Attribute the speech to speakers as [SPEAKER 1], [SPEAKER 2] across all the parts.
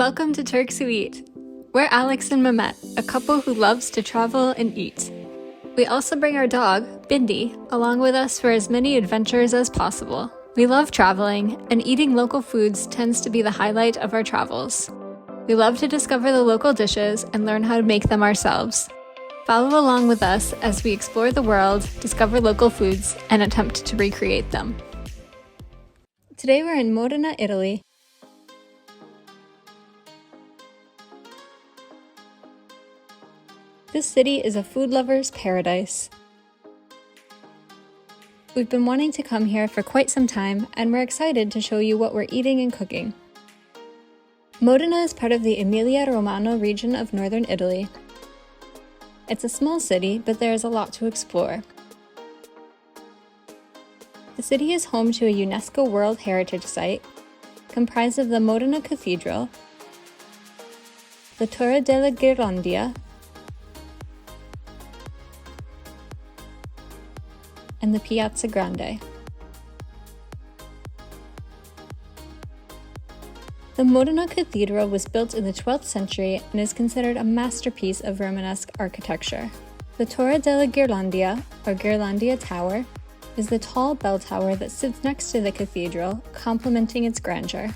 [SPEAKER 1] Welcome to Turks Who Eat. We're Alex and Mehmet, a couple who loves to travel and eat. We also bring our dog, Bindi, along with us for as many adventures as possible. We love traveling, and eating local foods tends to be the highlight of our travels. We love to discover the local dishes and learn how to make them ourselves. Follow along with us as we explore the world, discover local foods, and attempt to recreate them. Today we're in Modena, Italy. This city is a food lover's paradise. We've been wanting to come here for quite some time, and we're excited to show you what we're eating and cooking. Modena is part of the Emilia Romagna region of northern Italy. It's a small city, but there is a lot to explore. The city is home to a UNESCO World Heritage Site, comprised of the Modena Cathedral, the Torre della Ghirlandaia, and the Piazza Grande. The Modena Cathedral was built in the 12th century and is considered a masterpiece of Romanesque architecture. The Torre della Ghirlandaia, or Ghirlandaia Tower, is the tall bell tower that sits next to the cathedral, complementing its grandeur.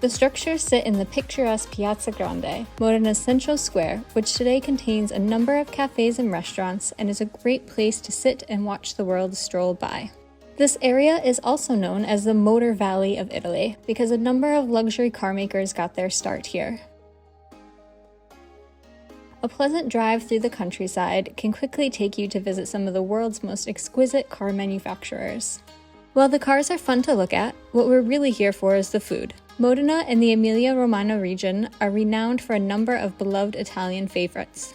[SPEAKER 1] The structures sit in the picturesque Piazza Grande, Modena's central square, which today contains a number of cafes and restaurants and is a great place to sit and watch the world stroll by. This area is also known as the Motor Valley of Italy because a number of luxury car makers got their start here. A pleasant drive through the countryside can quickly take you to visit some of the world's most exquisite car manufacturers. While the cars are fun to look at, what we're really here for is the food. Modena and the Emilia Romagna region are renowned for a number of beloved Italian favorites.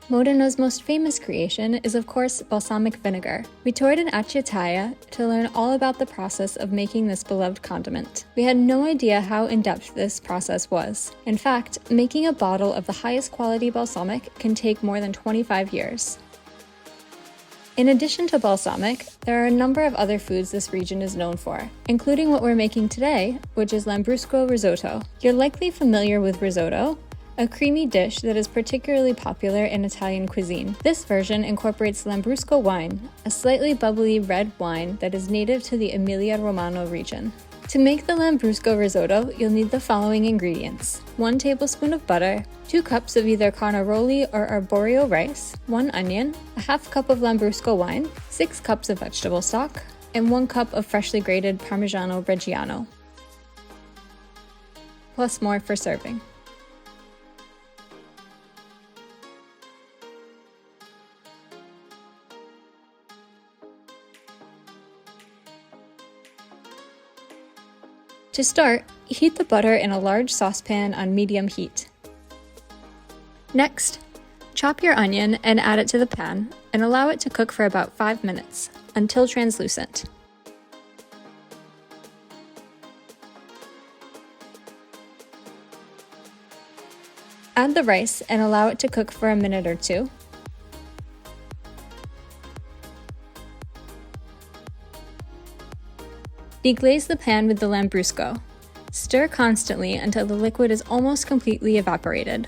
[SPEAKER 1] Modena's most famous creation is, of course, balsamic vinegar. We toured an acetaia to learn all about the process of making this beloved condiment. We had no idea how in-depth this process was. In fact, making a bottle of the highest quality balsamic can take more than 25 years. In addition to balsamic, there are a number of other foods this region is known for, including what we're making today, which is Lambrusco Risotto. You're likely familiar with risotto, a creamy dish that is particularly popular in Italian cuisine. This version incorporates Lambrusco wine, a slightly bubbly red wine that is native to the Emilia Romagna region. To make the Lambrusco risotto, you'll need the following ingredients: 1 tablespoon of butter, 2 cups of either carnaroli or arborio rice, 1 onion, a half cup of Lambrusco wine, 6 cups of vegetable stock, and 1 cup of freshly grated Parmigiano reggiano, plus more for serving. To start, heat the butter in a large saucepan on medium heat. Next, chop your onion and add it to the pan and allow it to cook for about 5 minutes, until translucent. Add the rice and allow it to cook for a minute or 2. Deglaze the pan with the Lambrusco. Stir constantly until the liquid is almost completely evaporated.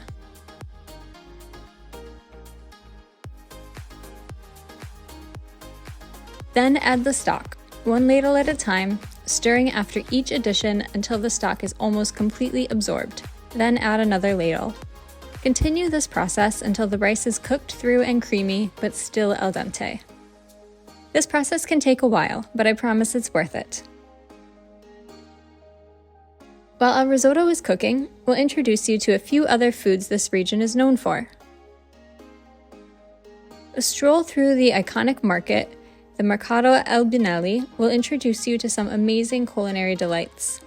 [SPEAKER 1] Then add the stock, 1 ladle at a time, stirring after each addition until the stock is almost completely absorbed. Then add another ladle. Continue this process until the rice is cooked through and creamy, but still al dente. This process can take a while, but I promise it's worth it. While our risotto is cooking, we'll introduce you to a few other foods this region is known for. A stroll through the iconic market, the Mercato Albinelli, will introduce you to some amazing culinary delights.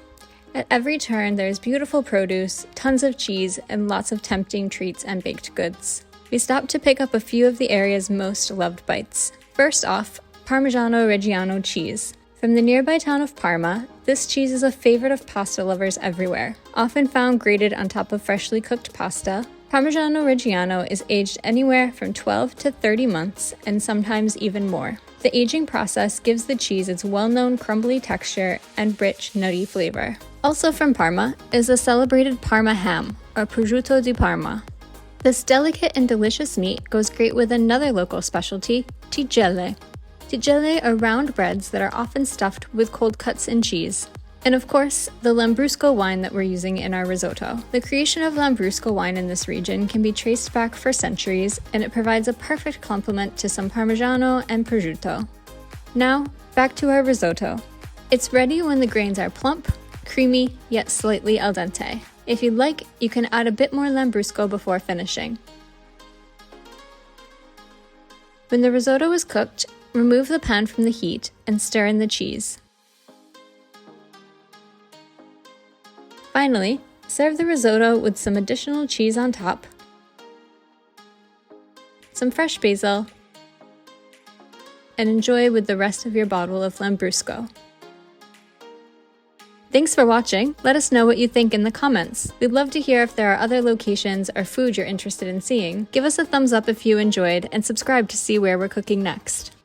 [SPEAKER 1] At every turn, there's beautiful produce, tons of cheese, and lots of tempting treats and baked goods. We stopped to pick up a few of the area's most loved bites. First off, Parmigiano Reggiano cheese. From the nearby town of Parma, this cheese is a favorite of pasta lovers everywhere. Often found grated on top of freshly cooked pasta, Parmigiano Reggiano is aged anywhere from 12 to 30 months and sometimes even more. The aging process gives the cheese its well-known crumbly texture and rich, nutty flavor. Also from Parma is the celebrated Parma ham, or prosciutto di Parma. This delicate and delicious meat goes great with another local specialty, tigelle. Tigelle are round breads that are often stuffed with cold cuts and cheese. And of course, the Lambrusco wine that we're using in our risotto. The creation of Lambrusco wine in this region can be traced back for centuries, and it provides a perfect complement to some Parmigiano and prosciutto. Now, back to our risotto. It's ready when the grains are plump, creamy, yet slightly al dente. If you'd like, you can add a bit more Lambrusco before finishing. When the risotto is cooked, remove the pan from the heat and stir in the cheese. Finally, serve the risotto with some additional cheese on top, some fresh basil, and enjoy with the rest of your bottle of Lambrusco. Thanks for watching. Let us know what you think in the comments. We'd love to hear if there are other locations or food you're interested in seeing. Give us a thumbs up if you enjoyed, and subscribe to see where we're cooking next.